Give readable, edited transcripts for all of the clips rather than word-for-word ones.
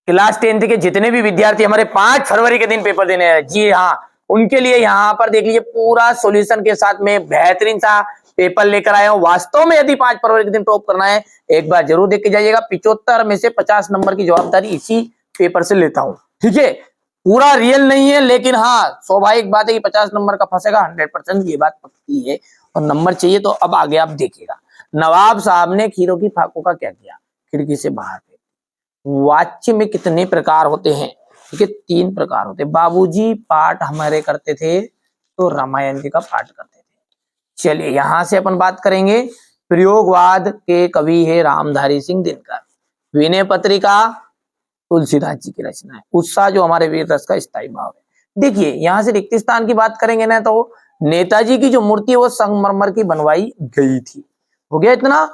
Class 10th के जितने भी विद्यार्थी हमारे 5 फरवरी के दिन पेपर देने हैं, जी हाँ, उनके लिए यहाँ पर देख लीजिए पूरा सॉल्यूशन के साथ में बेहतरीन सा पेपर लेकर आया हूँ। वास्तव में यदि 5 फरवरी के दिन टॉप करना है, एक बार जरूर देख के जाइएगा। 75 में से 50 नंबर की जवाबदारी इसी पेपर से लेता हूँ, ठीक है। पूरा रियल नहीं है, लेकिन हाँ स्वाभाविक बात है कि 50 नंबर का फंसेगा 100%, ये बात पक्की है। और नंबर चाहिए तो अब आगे आप देखिएगा। नवाब साहब ने खीरों की फाकों का क्या किया? खिड़की से बाहर फेंक। वाच्य में कितने प्रकार होते हैं? ठीक है, 3 प्रकार होते हैं। बाबूजी पाठ हमारे करते थे तो रामायण जी का पाठ करते थे। चलिए यहां से अपन बात करेंगे। प्रयोगवाद के कवि है रामधारी सिंह दिनकर। विनय पत्रिका तुलसीदास जी की रचना है। उत्साह जो हमारे वीर रस का स्थायी भाव है। देखिए यहां से रिक्त स्थान की बात करेंगे ना, तो नेताजी की जो मूर्ति है वो संगमरमर की बनवाई गई थी। हो गया इतना।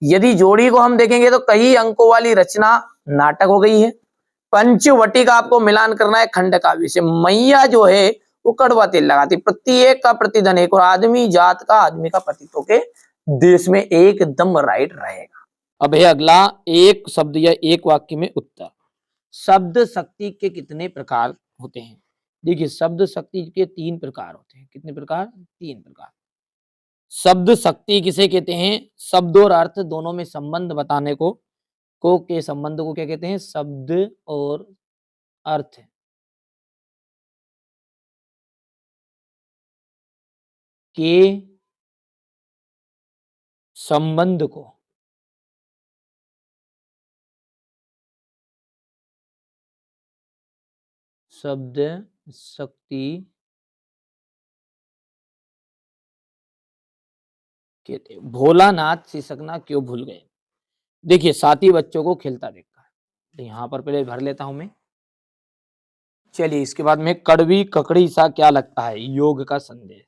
यदि जोड़ी को हम देखेंगे तो कई अंकों वाली रचना नाटक हो गई है। पंचवटी का आपको मिलान करना है खंड काव्य से। मैया जो है वो कड़वा तेल लगाती, प्रत्येक का प्रतिधन एक, और आदमी जात का आदमी का पतित्व के देश में एकदम राइट रहेगा। अब है अगला, एक शब्द या एक वाक्य में उत्तर। शब्द शक्ति के कितने प्रकार होते हैं? देखिए शब्द शक्ति के 3 प्रकार होते हैं। कितने प्रकार? 3 प्रकार। शब्द शक्ति किसे कहते हैं? शब्द और अर्थ दोनों में संबंध बताने को के संबंध को क्या कहते हैं? शब्द और अर्थ के संबंध को शब्द शक्ति कहते हैं। भोलानाथ सिसकना क्यों भूल गए? देखिए साथी बच्चों को खेलता देखकर। तो यहां पर पहले भर लेता हूं मैं। चलिए इसके बाद में कड़वी ककड़ी सा क्या लगता है? योग का संदेश।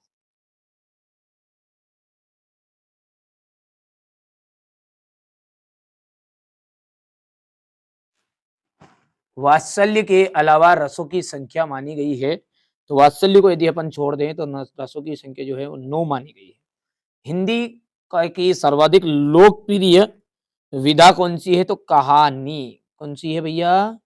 वात्सल्य के अलावा रसों की संख्या मानी गई है, तो वात्सल्य को यदि अपन छोड़ दें तो रसों की संख्या जो है वो 9 मानी गई है। हिंदी की सर्वाधिक लोकप्रिय विधा कौन सी है? तो कहानी। कौन सी है भैया?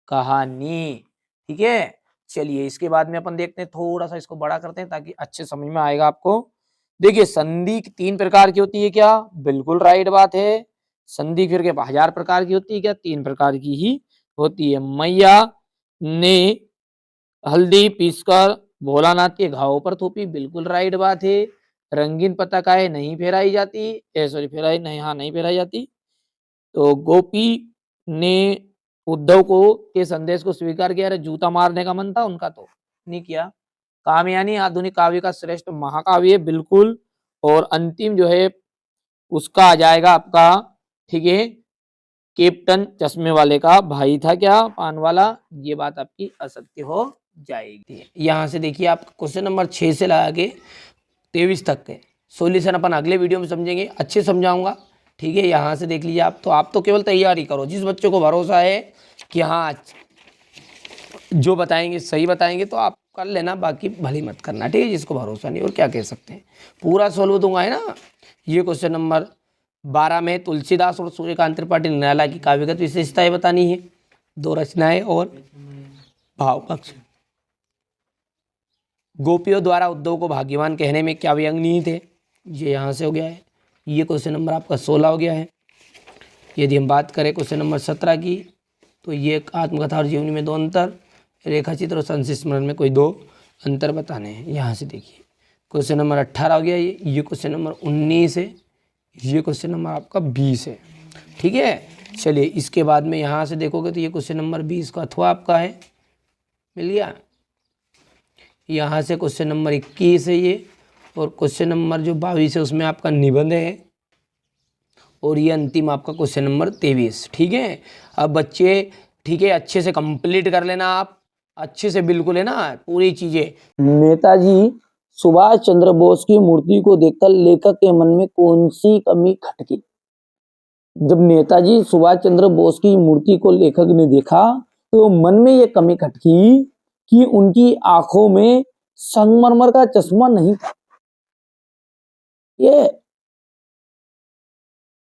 कहानी। ठीक है। चलिए इसके बाद में अपन देखते हैं, थोड़ा सा इसको बड़ा करते हैं ताकि अच्छे समझ में आएगा आपको। देखिए संधि 3 प्रकार की होती है क्या? बिल्कुल राइट बात है। संधि फिर के 1000 प्रकार की होती है क्या? 3 प्रकार की ही होती है। मैया ने हल्दी पीसकर भोलानाथ के घावों पर थोपी, बिल्कुल राइट बात है। रंगीन पताकाएं नहीं फहराई जाती, सॉरी फहराई नहीं, हाँ नहीं फहराई जाती। तो गोपी ने उद्धव को के संदेश को स्वीकार किया। अरे जूता मारने का मन था उनका तो नहीं किया। कामयानी आधुनिक काव्य का श्रेष्ठ महाकाव्य है, बिल्कुल। और अंतिम जो है उसका आ जाएगा आपका, ठीक है, कैप्टन चश्मे वाले का भाई था क्या? पान वाला। ये बात आपकी असत्य हो जाएगी। यहां से देखिए आप क्वेश्चन नंबर 6 से लगा के 23 तक के सॉल्यूशन अपन अगले वीडियो में समझेंगे, अच्छे समझाऊंगा। ठीक है, यहाँ से देख लीजिए आप तो केवल तैयारी करो। जिस बच्चों को भरोसा है कि हाँ जो बताएंगे सही बताएंगे तो आप कर लेना, बाकी भली मत करना, ठीक है। जिसको भरोसा नहीं और क्या कह सकते हैं, पूरा सोल्व दूंगा है ना। ये क्वेश्चन नंबर 12 में तुलसीदास और सूर्यकांत त्रिपाठी निराला की काव्यगत विशेषताएं बतानी है, 2 रचनाएं और भाव पक्ष। गोपियों द्वारा उद्धव को भाग्यवान कहने में क्या व्यंग निहित है? ये यहाँ से हो गया है। ये क्वेश्चन नंबर आपका 16 हो गया है। यदि हम बात करें क्वेश्चन नंबर 17 की, तो ये आत्मकथा और जीवनी में 2 अंतर, रेखाचित्र और संस्मरण में कोई 2 अंतर बताने हैं। यहाँ से देखिए क्वेश्चन नंबर 18 हो गया ये क्वेश्चन नंबर 19 है, ये क्वेश्चन नंबर आपका 20 है, ठीक है। चलिए इसके बाद में यहाँ से देखोगे तो ये क्वेश्चन नंबर 20 का अथवा आपका है, मिल गया। यहाँ से क्वेश्चन नंबर 21 है ये, और क्वेश्चन नंबर जो 22 है उसमें आपका निबंध है, और ये अंतिम आपका क्वेश्चन नंबर 23, ठीक है। अब बच्चे ठीक है अच्छे से कंप्लीट कर लेना आप, अच्छे से बिल्कुल है ना पूरी चीजें। नेताजी सुभाष चंद्र बोस की मूर्ति को देखकर लेखक के मन में कौन सी कमी खटकी? जब नेताजी सुभाष चंद्र बोस की मूर्ति को लेखक ने देखा तो मन में ये कमी खटकी कि उनकी आंखों में संगमरमर का चश्मा नहीं था। ये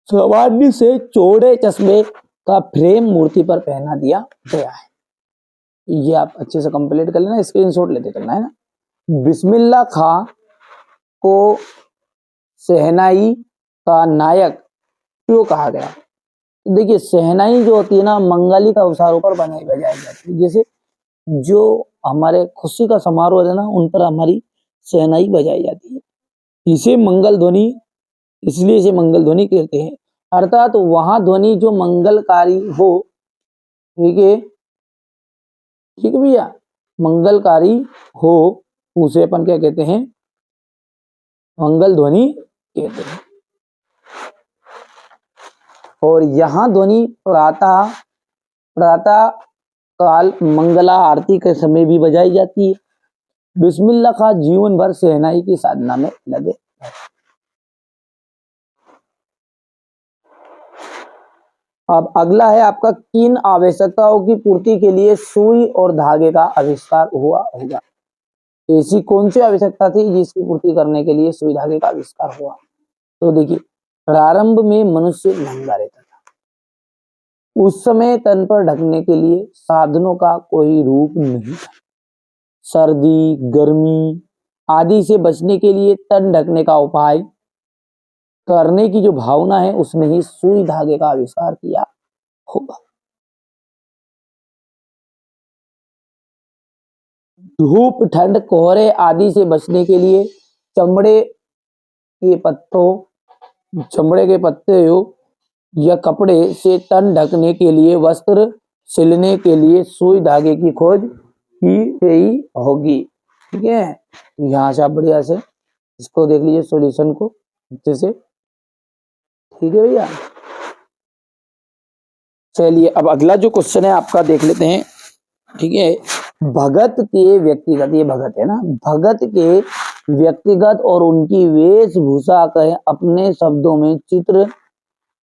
सामान्य से चौड़े चश्मे का फ्रेम मूर्ति पर पहना दिया गया है। ये आप अच्छे से कंप्लीट कर लेना, स्क्रीनशॉट लेते चलना है ना। बिस्मिल्लाह खां को शहनाई का नायक क्यों कहा गया? देखिए शहनाई जो होती है ना, मंगलिक अवसरों पर बजाई जाती है। जैसे जो हमारे खुशी का समारोह है ना, उन पर हमारी शहनाई बजाई जाती है। इसे मंगल ध्वनि, इसलिए इसे मंगल ध्वनि कहते हैं। अर्थात वहां ध्वनि जो मंगलकारी हो, ठीक है, ठीक है भैया, मंगलकारी हो, उसे अपन क्या कहते हैं? मंगल ध्वनि कहते हैं। और यहाँ ध्वनि प्रातः काल मंगला आरती के समय भी बजाई जाती है। बिस्मिल्लाह खां जीवन भर शहनाई की साधना में लगे। अब अगला है आपका, किन आवश्यकताओं की पूर्ति के लिए सुई और धागे का आविष्कार हुआ होगा? ऐसी कौन सी आवश्यकता थी जिसकी पूर्ति करने के लिए सुई धागे का आविष्कार हुआ? तो देखिए, प्रारंभ में मनुष्य नंगा रहता था। उस समय तन पर ढकने के लिए साधनों का कोई रूप नहीं था। सर्दी, गर्मी आदि से बचने के लिए तन ढकने का उपाय करने की जो भावना है, उसने ही सुई धागे का आविष्कार किया होगा। धूप, ठंड, कोहरे आदि से बचने के लिए चमड़े के पत्ते या कपड़े से तन ढकने के लिए वस्त्र सिलने के लिए सुई धागे की खोज की गई होगी। ठीक है, यहाँ से आप बढ़िया से इसको देख लीजिए, सॉल्यूशन को अच्छे से। ठीक है भैया, चलिए अब अगला जो क्वेश्चन है आपका देख लेते हैं। ठीक है, भगत के व्यक्तिगत, ये भगत है ना, भगत के व्यक्तिगत और उनकी वेशभूषा का अपने शब्दों में चित्र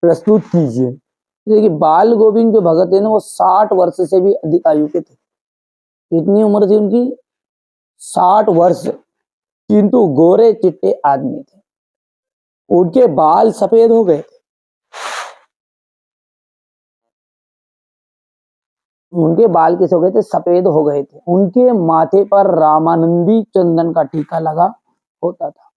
प्रस्तुत कीजिए। देखिए बाल गोविंद जो भगत है ना, वो 60 वर्ष से भी अधिक आयु के थे। कितनी उम्र थी उनकी? 60 वर्ष, किंतु गोरे चिट्टे आदमी थे। उनके बाल सफेद हो गए थे। उनके बाल किस हो गए थे? सफेद हो गए थे। उनके माथे पर रामानंदी चंदन का टीका लगा होता था।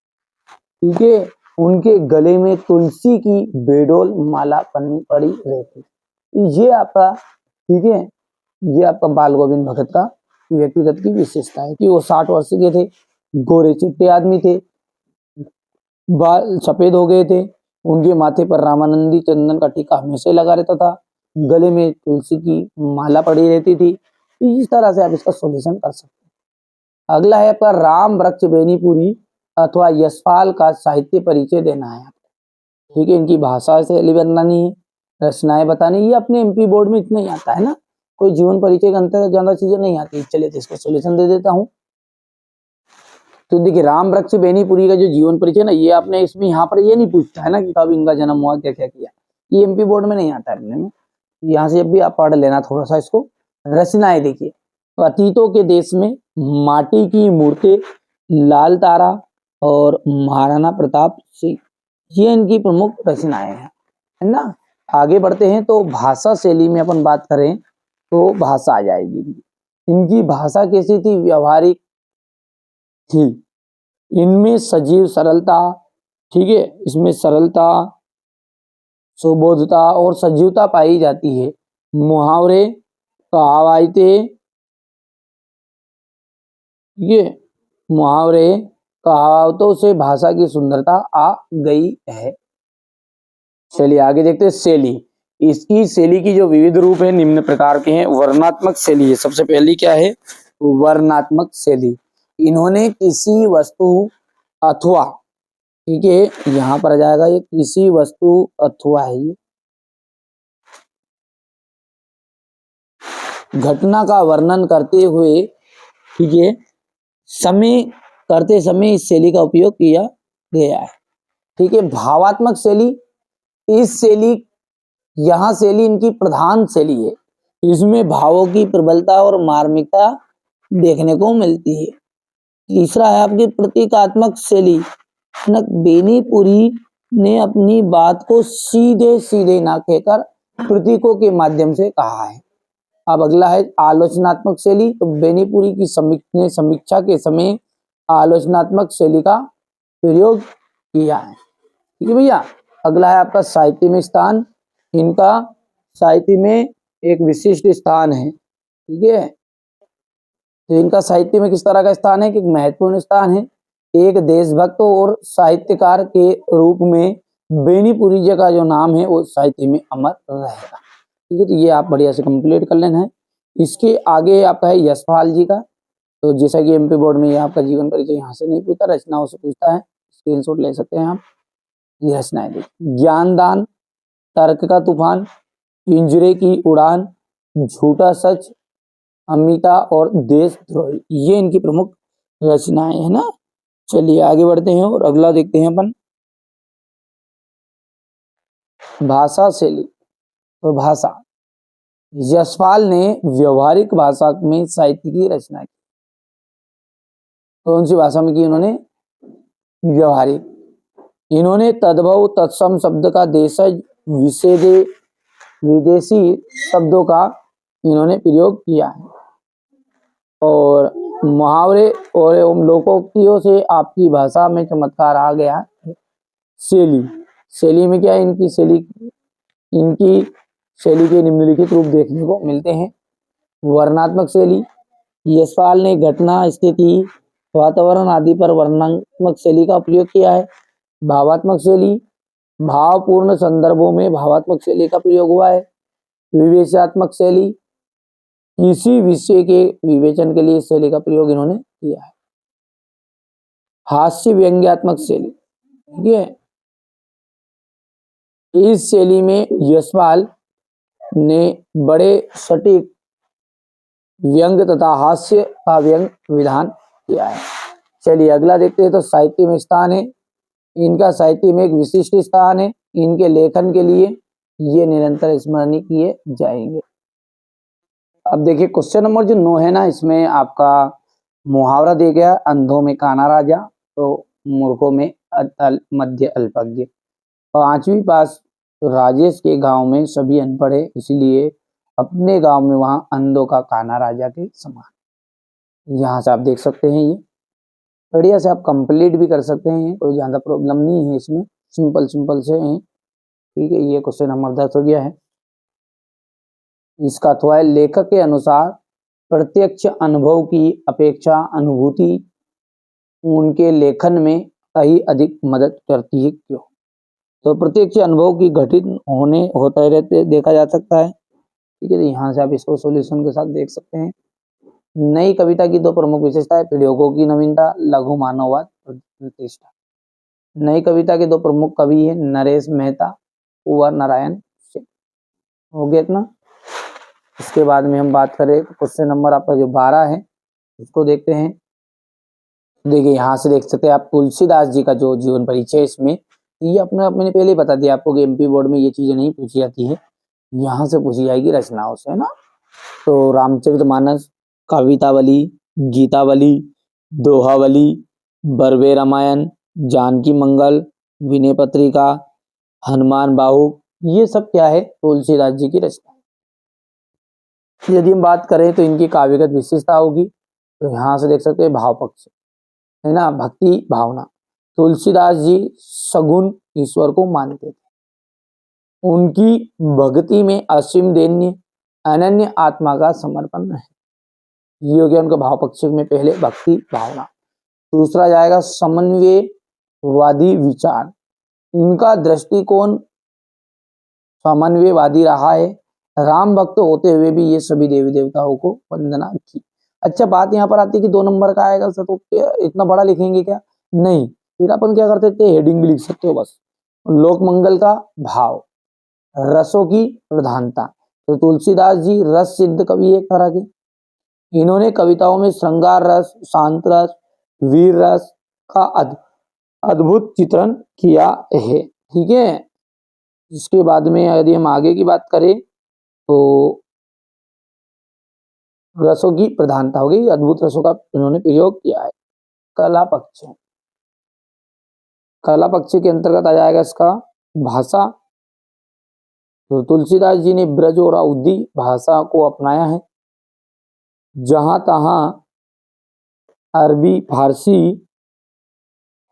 ठीक है, उनके गले में तुलसी की बेडोल माला पड़ी रहती थी। ये आपका, ठीक है, ये आपका बाल गोविंद भगत का व्यक्तिगत की विशेषता है कि वो 60 वर्ष के थे, गोरे चिट्टे आदमी थे, बाल सफेद हो गए थे, उनके माथे पर रामानंदी चंदन का टीका हमेशा लगा रहता था, गले में तुलसी की माला पड़ी रहती थी। इस तरह से आप इसका सॉल्यूशन कर सकते हैं। अगला है आपका, राम वृक्ष बेनीपुरी अथवा यशपाल का साहित्य परिचय देना है। ठीक है, इनकी भाषा शैली बतानी है, रचनाएं बतानी। ये अपने एमपी बोर्ड में इतना ही आता है ना, कोई जीवन परिचय के अंतर्गत ज्यादा चीजें नहीं आती। चलिए तो इसका सॉल्यूशन दे देता हूँ। तो देखिए राम वृक्ष बेनीपुरी का जो जीवन परिचय ना, ये आपने इसमें यहाँ पर ये नहीं पूछता है ना कि कब इनका जन्म हुआ, क्या क्या किया, ये एमपी बोर्ड में नहीं आता है। यहाँ से जब भी आप पढ़ लेना थोड़ा सा इसको। रचनाएं देखिए, तो अतीतों के देश में, माटी की मूर्ति, लाल तारा और महाराणा प्रताप सिंह, ये इनकी प्रमुख रचनाएं हैं, है ना। आगे बढ़ते हैं तो भाषा शैली में अपन बात करें तो भाषा आ जाएगी। इनकी भाषा कैसी थी? व्यवहारिक थी। इनमें सजीव सरलता, ठीक है, इसमें सरलता, सुबोधता और सजीवता पाई जाती है। मुहावरे, कहावतें, ये मुहावरे कहावतों से भाषा की सुंदरता आ गई है। चलिए आगे देखते हैं शैली। इसकी शैली की जो विविध रूप है निम्न प्रकार के हैं। वर्णनात्मक शैली है, सबसे पहली क्या है? वर्णनात्मक शैली। इन्होंने किसी वस्तु अथवा, ठीक है, यहां पर आ जाएगा ये किसी वस्तु अथवा है, ये घटना का वर्णन करते हुए, ठीक है, करते समय इस शैली का उपयोग किया गया है। ठीक है, भावात्मक शैली, इस शैली, यहां शैली इनकी प्रधान शैली है। इसमें भावों की प्रबलता और मार्मिकता देखने को मिलती है। तीसरा है आपकी प्रतीकात्मक शैली। बेनीपुरी ने अपनी बात को सीधे सीधे ना कहकर प्रतीकों के माध्यम से कहा है। अब अगला है आलोचनात्मक शैली। तो बेनीपुरी की ने समीक्षा के समय आलोचनात्मक शैली का प्रयोग किया है। ठीक है भैया। अगला है आपका साहित्य में स्थान। इनका साहित्य में एक विशिष्ट स्थान है। ठीक है। तो इनका साहित्य में किस तरह का स्थान है कि महत्वपूर्ण स्थान है। एक देशभक्त और साहित्यकार के रूप में बेनीपुरी जी का जो नाम है वो साहित्य में अमर रहेगा। ठीक है। तो ये आप बढ़िया से कंप्लीट कर लेना है। इसके आगे आपका है यशपाल जी का। तो जैसा कि एमपी बोर्ड में ये आपका जीवन परिचय यहाँ से नहीं पूछता, रचनाओं से पूछता है। स्क्रीनशॉट ले सकते हैं आप। ये रचनाएं देखिए। ज्ञानदान, तर्क का तूफान, पिंजरे की उड़ान, झूठा सच, अमिता और देशद्रोही, ये इनकी प्रमुख रचनाएं है ना। चलिए आगे बढ़ते हैं और अगला देखते हैं अपन भाषा शैली। तो भाषा, यशपाल ने व्यवहारिक भाषा में साहित्य की रचना की। कौन सी भाषा में की उन्होंने? व्यवहारिक। इन्होंने तद्भव तत्सम शब्द का देशज विशेषे विदेशी शब्दों का इन्होंने प्रयोग किया है और मुहावरे और एवं लोकोक्तियों से आपकी भाषा में चमत्कार आ गया है। शैली, शैली में क्या है इनकी शैली के निम्नलिखित रूप देखने को मिलते हैं। वर्णनात्मक शैली, यशपाल ने घटना, स्थिति, वातावरण आदि पर वर्णनात्मक शैली का प्रयोग किया है। भावात्मक शैली, भावपूर्ण संदर्भों में भावात्मक शैली का प्रयोग हुआ है। विवेचनात्मक शैली, किसी विषय के विवेचन के लिए इस शैली का प्रयोग इन्होंने किया है। हास्य व्यंग्यात्मक शैली, ठीक है। इस शैली में यशपाल ने बड़े सटीक व्यंग तथा हास्य का व्यंग विधान किया है। चलिए अगला देखते हैं। तो साहित्य में स्थान है। इनका साहित्य में एक विशिष्ट स्थान है। इनके लेखन के लिए ये निरंतर स्मरणीय किए जाएंगे। अब देखिए क्वेश्चन नंबर जो 9 है ना, इसमें आपका मुहावरा दे गया, अंधों में काना राजा, तो मूर्खों में मध्य अल्पज्ञ। 5वीं पास राजेश के गांव में सभी अनपढ़ है, इसलिए अपने गांव में वहां अंधों का काना राजा के समान। यहाँ से आप देख सकते हैं। ये बढ़िया से आप कंप्लीट भी कर सकते हैं, कोई ज्यादा प्रॉब्लम नहीं है इसमें, सिंपल से हैं। ठीक है। ये क्वेश्चन नंबर 10 हो गया है। इसका अथवा है, लेखक के अनुसार प्रत्यक्ष अनुभव की अपेक्षा अनुभूति उनके लेखन में ही अधिक मदद करती है, क्यों? तो प्रत्यक्ष अनुभव की घटित होते रहते देखा जा सकता है। ठीक है। तो यहाँ से आप इसको सॉल्यूशन के साथ देख सकते हैं। नई कविता की 2 प्रमुख विशेषताएं, प्रयोगों की नवीनता, लघु मानववाद, प्रतिष्ठा। नई कविता के 2 प्रमुख कवि हैं, नरेश मेहता, कुंवर नारायण सिंह। हो गया इतना। इसके बाद में हम बात करें क्वेश्चन नंबर आपका जो 12 है उसको देखते हैं। देखिए यहाँ से देख सकते हैं आप तुलसीदास जी का जो जीवन परिचय, इसमें ये मैंने पहले ही बता दिया आपको कि एमपी बोर्ड में ये चीजें नहीं पूछी जाती है, यहाँ से पूछी जाएगी रचनाओं से, है ना। तो रामचरितमानस, कवितावली, गीतावली, दोहावली, बरवे रामायण, जानकी मंगल, विनय पत्रिका, हनुमान बाहु, ये सब क्या है? तुलसीदास जी की रचना। यदि हम बात करें तो इनकी काव्यगत विशेषता होगी, तो यहाँ से देख सकते हैं भाव पक्ष, है ना, भक्ति भावना। तुलसीदास जी सगुण ईश्वर को मानते थे। उनकी भक्ति में असीम दैन्य अनन्य आत्मा का समर्पण है। ये हो गया उनका भाव पक्ष में पहले भक्ति भावना। दूसरा जाएगा समन्वयवादी विचार। उनका दृष्टिकोण समन्वयवादी रहा है। राम भक्त होते हुए भी ये सभी देवी देवताओं को वंदना की। अच्छा बात यहाँ पर आती है कि 2 नंबर का आएगा सर, तो इतना बड़ा लिखेंगे क्या? नहीं, फिर अपन क्या करते थे, हेडिंग भी लिख सकते हो बस। लोक मंगल का भाव, रसों की प्रधानता। तो तुलसीदास जी रस सिद्ध कवि एक तरह के। इन्होंने कविताओं में श्रृंगार रस, शांत रस, वीर रस का अद्भुत चित्रण किया है। ठीक है। इसके बाद में यदि हम आगे की बात करें तो रसों की प्रधानता हो गई, अद्भुत रसों का इन्होंने प्रयोग किया है। कला पक्ष, कला पक्ष के अंतर्गत आ जाएगा इसका भाषा, तो तुलसीदास जी ने ब्रज और अवधी भाषा को अपनाया है। जहां तहां अरबी फारसी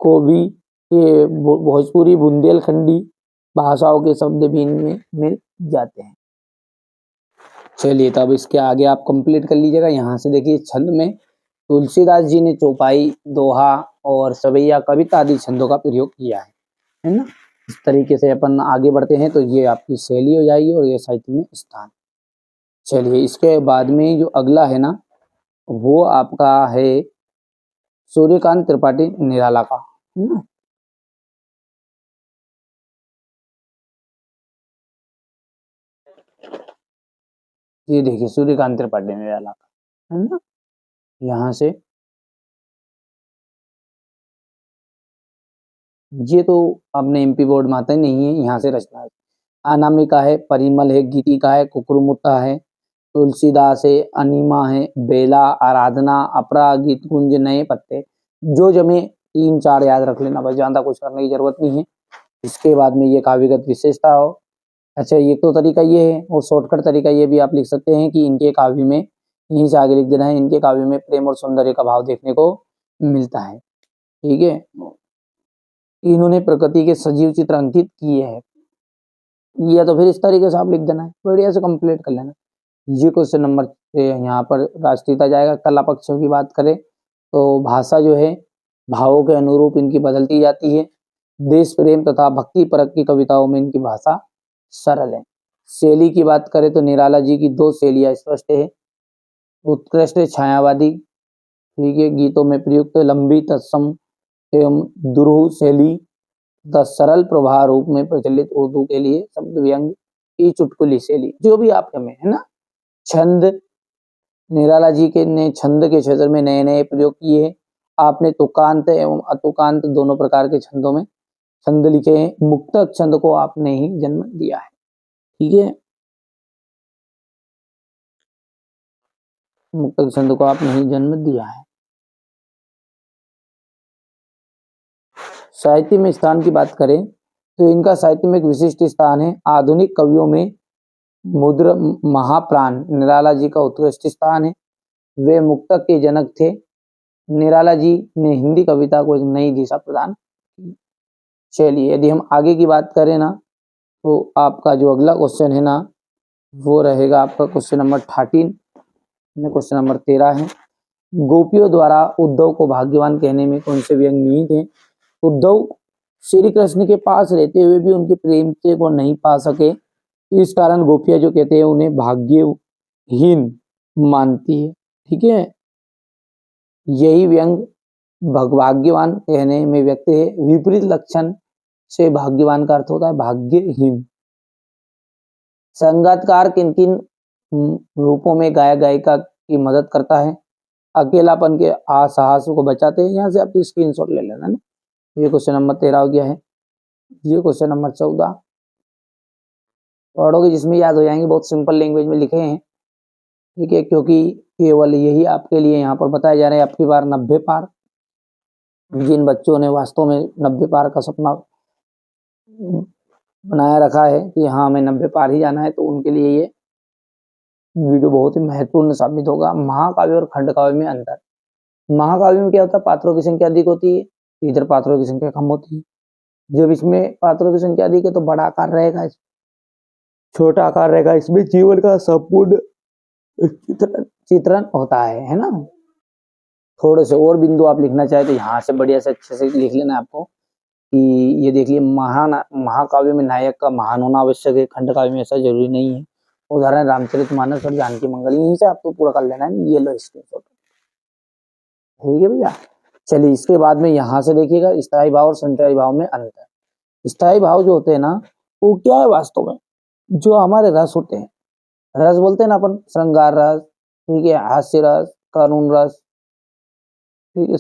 को भी ये भोजपुरी बुंदेलखंडी भाषाओं के शब्द भी इनमें मिल जाते हैं। चलिए तब इसके आगे आप कंप्लीट कर लीजिएगा। यहाँ से देखिए छंद में तुलसीदास जी ने चौपाई, दोहा और सवैया, कविता आदि छंदों का प्रयोग किया है ना। इस तरीके से अपन आगे बढ़ते हैं तो ये आपकी शैली हो जाएगी और ये साहित्य में स्थान। चलिए इसके बाद में जो अगला है ना वो आपका है सूर्यकांत त्रिपाठी निराला का, है ना। ये देखिए सूर्यकांत त्रिपाठी निराला का, है ना। यहाँ से ये तो अपने एमपी बोर्ड में आता ही नहीं है, यहाँ से रचना है। अनामिका है, परिमल है, गीतिका है, कुकुरमुत्ता है, तुलसीदास है, अनिमा है, बेला, आराधना, अपरा, गीत कुंज, नए पत्ते। जो जमे 3-4 याद रख लेना, बस ज्यादा कुछ करने की जरूरत नहीं है। इसके बाद में ये काव्यगत विशेषता हो। अच्छा ये तो तरीका ये है, और शॉर्टकट तरीका ये भी आप लिख सकते हैं कि इनके काव्य में, यहीं से आगे लिख देना है, इनके काव्य में प्रेम और सौंदर्य का भाव देखने को मिलता है। ठीक है, इन्होंने प्रकृति के सजीव चित्र अंकित किए हैं, या तो फिर इस तरीके से आप लिख देना है, बढ़िया से कंप्लीट कर लेना। ये क्वेश्चन नंबर यहाँ पर राष्ट्रीयता जाएगा। कला पक्षों की बात करें तो भाषा जो है भावों के अनुरूप इनकी बदलती जाती है। देश प्रेम तथा भक्ति परक की कविताओं में इनकी भाषा सरल है। शैली की बात करें तो निराला जी की 2 शैलियां स्पष्ट है। उत्कृष्ट छायावादी, ठीक है, गीतों में प्रयुक्त लंबी तत्सम एवं दुरूह शैली तथा सरल प्रवाह रूप में प्रचलित उर्दू के लिए शब्द व्यंग की चुटकुली शैली, जो भी आपके में है ना। छंद, निराला जी के ने छंद के क्षेत्र में नए नए प्रयोग किए। आपने तुकांत एवं अतुकांत दोनों प्रकार के छंदों में छंद लिखे हैं। मुक्तक छंद को आपने ही जन्म दिया है। ठीक है, मुक्तक छंद को आपने ही जन्म दिया है। साहित्य में स्थान की बात करें तो इनका साहित्य में एक विशिष्ट स्थान है। आधुनिक कवियों में मुद्र महाप्राण निराला जी का उत्कृष्ट स्थान है। वे मुक्तक के जनक थे। निराला जी ने हिंदी कविता को एक नई दिशा प्रदान की। चलिए यदि हम आगे की बात करें ना तो आपका जो अगला क्वेश्चन है ना वो रहेगा आपका क्वेश्चन नंबर 13, क्वेश्चन नंबर 13 है। गोपियों द्वारा उद्धव को भाग्यवान कहने में कौन से व्यंग निहित हैं? उद्धव श्री कृष्ण के पास रहते हुए भी उनके प्रेम से को नहीं पा सके, इस कारण गोपियां जो कहते हैं उन्हें भाग्यहीन मानती है। ठीक है, यही व्यंग भाग्यवान कहने में व्यक्त है। विपरीत लक्षण से भाग्यवान का अर्थ होता है भाग्यहीन। संगीतकार किन किन रूपों में गायक गायिका की मदद करता है? अकेलापन के असहास को बचाते हैं। यहाँ से आप स्क्रीनशॉट ले लेना ना। ये क्वेश्चन नंबर 13 हो गया है। ये क्वेश्चन नंबर 14 पढ़ोगे जिसमें याद हो जाएंगे, बहुत सिंपल लैंग्वेज में लिखे हैं। ठीक है, क्योंकि केवल यही आपके लिए यहाँ पर बताया जा रहा है। आपकी बार 90 पार, जिन बच्चों ने वास्तव में 90 पार का सपना बनाया रखा है कि हाँ हमें 90 पार ही जाना है, तो उनके लिए ये वीडियो बहुत ही महत्वपूर्ण साबित होगा। महाकाव्य और खंड काव्य में अंतर। महाकाव्य में क्या होता है, पात्रों की संख्या अधिक होती है, इधर पात्रों की संख्या कम होती है। जब इसमें पात्रों की संख्या अधिक है तो बड़ा आकार रहेगा, छोटा आकार रहेगा। इसमें जीवन का संपूर्ण चित्रण होता है ना। थोड़े से और बिंदु आप लिखना चाहे तो यहाँ से बढ़िया से अच्छे से लिख लेना आपको कि ये देखिए महाकाव्य में नायक का महान होना आवश्यक है, खंड काव्य में ऐसा जरूरी नहीं है। उदाहरण रामचरितमानस और जानकी मंगल, यहीं से आपको पूरा कर लेना है। ये लो स्क्रीनशॉट। ठीक है भैया, चलिए इसके बाद में यहाँ से देखिएगा स्थायी भाव और संचयी भाव में अंतर। स्थायी भाव जो होते हैं ना वो क्या है वास्तव में, जो हमारे रस होते हैं, रस बोलते हैं ना अपन, श्रृंगार रस, ठीक है, हास्य रस, करुण रस, ठीक है,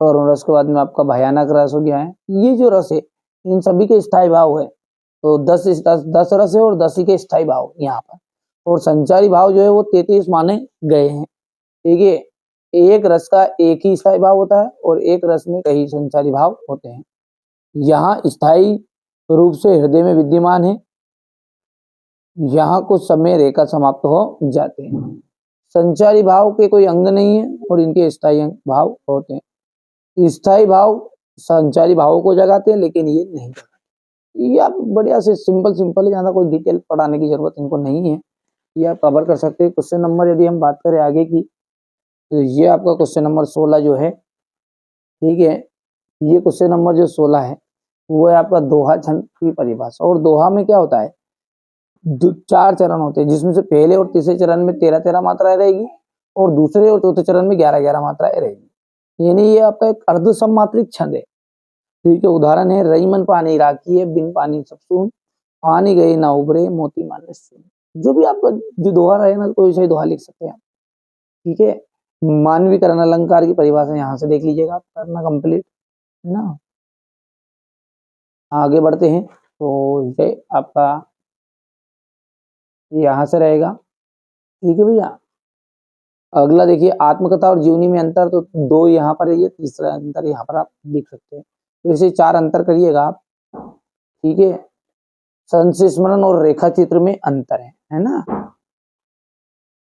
करुण रस के बाद में आपका भयानक रस हो गया है। ये जो रस है इन सभी के स्थायी भाव है। तो 10 रस है और 10 ही के स्थायी भाव यहाँ पर। और संचारी भाव जो है वो 33 माने गए हैं। ठीक है, एक रस का एक ही स्थायी भाव होता है और एक रस में कई संचारी भाव होते हैं। यहाँ स्थायी रूप से हृदय में विद्यमान है, यहाँ कुछ समय रेखा समाप्त हो जाते हैं। संचारी भाव के कोई अंग नहीं है और इनके स्थायी भाव होते हैं। स्थायी भाव संचारी भावों को जगाते हैं लेकिन ये नहीं जगाते। ये आप बढ़िया से सिंपल है, ज्यादा कोई डिटेल पढ़ाने की जरूरत इनको नहीं है, ये आप कवर कर सकते हैं। क्वेश्चन नंबर यदि हम बात करें आगे की, तो ये आपका क्वेश्चन नंबर 16 जो है, ठीक है, ये क्वेश्चन नंबर जो 16 है वो है आपका दोहा छंद की परिभाषा। और दोहा में क्या होता है, 4 चरण होते हैं, जिसमें से पहले और तीसरे चरण में 13-13 मात्राएं रहेगी और दूसरे और चौथे चरण में 11-11 मात्राएं रहेगी। यानी ये आपका एक अर्ध सम्मात्रिक छंद है, ठीक है। उदाहरण है, रई मन पानी राखी है, बिन पानी सब सून, पानी गए ना उभरे, मोती माने सुन। जो भी आपका जो दोहा रहे ना, कोई सा दोहा लिख सकते हैं, ठीक है। मानवीकरण अलंकार की परिभाषा यहाँ से देख लीजिएगा, आप करना कंप्लीट है ना। आगे बढ़ते हैं, तो ये आपका यहाँ से रहेगा, ठीक है भैया। अगला देखिए, आत्मकथा और जीवनी में अंतर, तो 2 यहाँ पर है, ये तीसरा अंतर यहाँ पर आप लिख सकते हैं। तो इसे 4 अंतर करिएगा आप, ठीक है। संस्मरण और रेखा चित्र में अंतर है ना।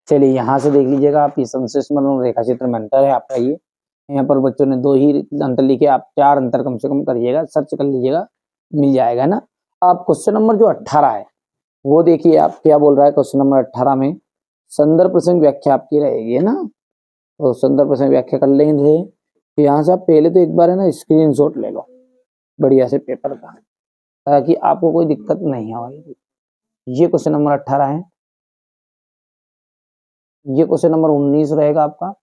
चलिए यहाँ से देख लीजिएगा आप, ये संस्मरण और रेखा चित्र में अंतर है आपका। ये यहाँ पर बच्चों ने 2 ही अंतर लिखे, आप 4 अंतर कम से कम करिएगा, सर्च कर लीजिएगा, मिल जाएगा ना। आप क्वेश्चन नंबर जो 18 है वो देखिए, आप क्या बोल रहा है। क्वेश्चन नंबर 18 में संदर्भ प्रसंग व्याख्या आपकी रहेगी, है ना। तो संदर्भ प्रसंग व्याख्या कर लेंगे। तो यहाँ से आप पहले तो एक बार है ना स्क्रीनशॉट ले लो बढ़िया से पेपर का, ताकि आपको कोई दिक्कत नहीं आएगी। ये क्वेश्चन नंबर 18 है। ये क्वेश्चन नंबर 19 रहेगा आपका,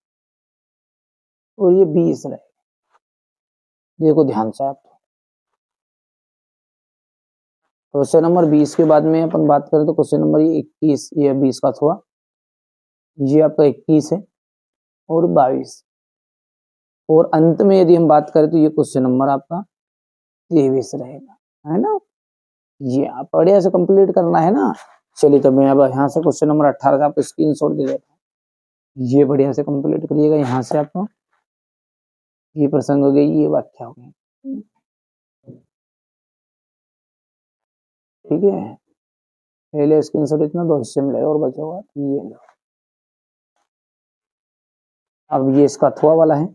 और ये 20 रहेगा। देखो ध्यान से आप, क्वेश्चन नंबर 20 के बाद में अपन बात करें तो क्वेश्चन नंबर ये 21, ये 20 का हुआ, ये आपका 21 है और 22, और अंत में यदि हम बात करें तो ये क्वेश्चन नंबर आपका 23 रहेगा, है ना। ये आप बढ़िया से कंप्लीट करना है ना। चलिए, तो मैं अब यहाँ से क्वेश्चन नंबर 18 का आपको स्क्रीनशॉट दे देता हूँ। ये बढ़िया से कंप्लीट करिएगा। यहाँ से आपको ये प्रसंग हो गई, ये व्याख्या हो गई, ठीक है। पहले स्क्रीनशॉट इतना 2 हिस्से में ले और बचा हुआ ये लो। अब ये इसका अथवा वाला है,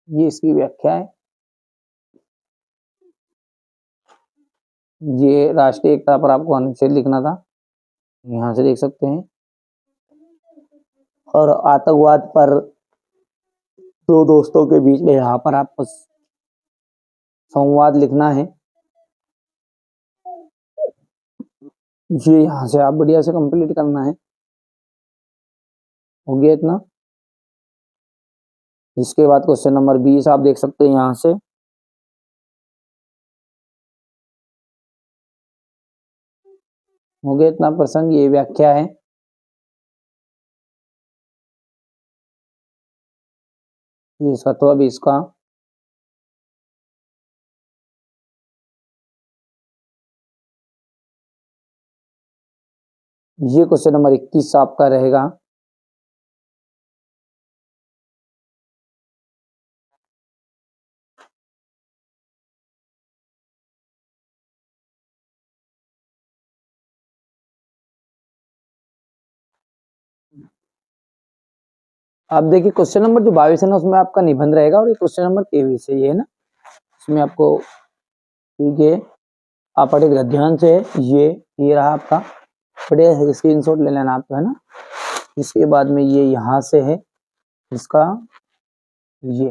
ये इसकी व्याख्या है। ये राष्ट्रीय एकता पर आपको अनुच्छेद लिखना था, यहाँ से देख सकते हैं। और आतंकवाद पर 2 दोस्तों के बीच में यहाँ पर आपको संवाद लिखना है। ये यहाँ से आप बढ़िया से कंप्लीट करना है। हो गया इतना। इसके बाद क्वेश्चन नंबर 20 आप देख सकते हैं यहाँ से। हो गया इतना प्रसंग, ये व्याख्या है। ये सत्वा 20 का। ये क्वेश्चन नंबर 21 आपका रहेगा। आप देखिए क्वेश्चन नंबर जो 22 है ना, उसमें आपका निबंध रहेगा, और ये क्वेश्चन नंबर 23 है, ये है ना। इसमें आपको, ठीक है, आप पढ़े ध्यान से। ये रहा आपका, बढ़िया स्क्रीनशॉट ले लेना आपको, है ना। इसके बाद में ये यहाँ से है इसका, ये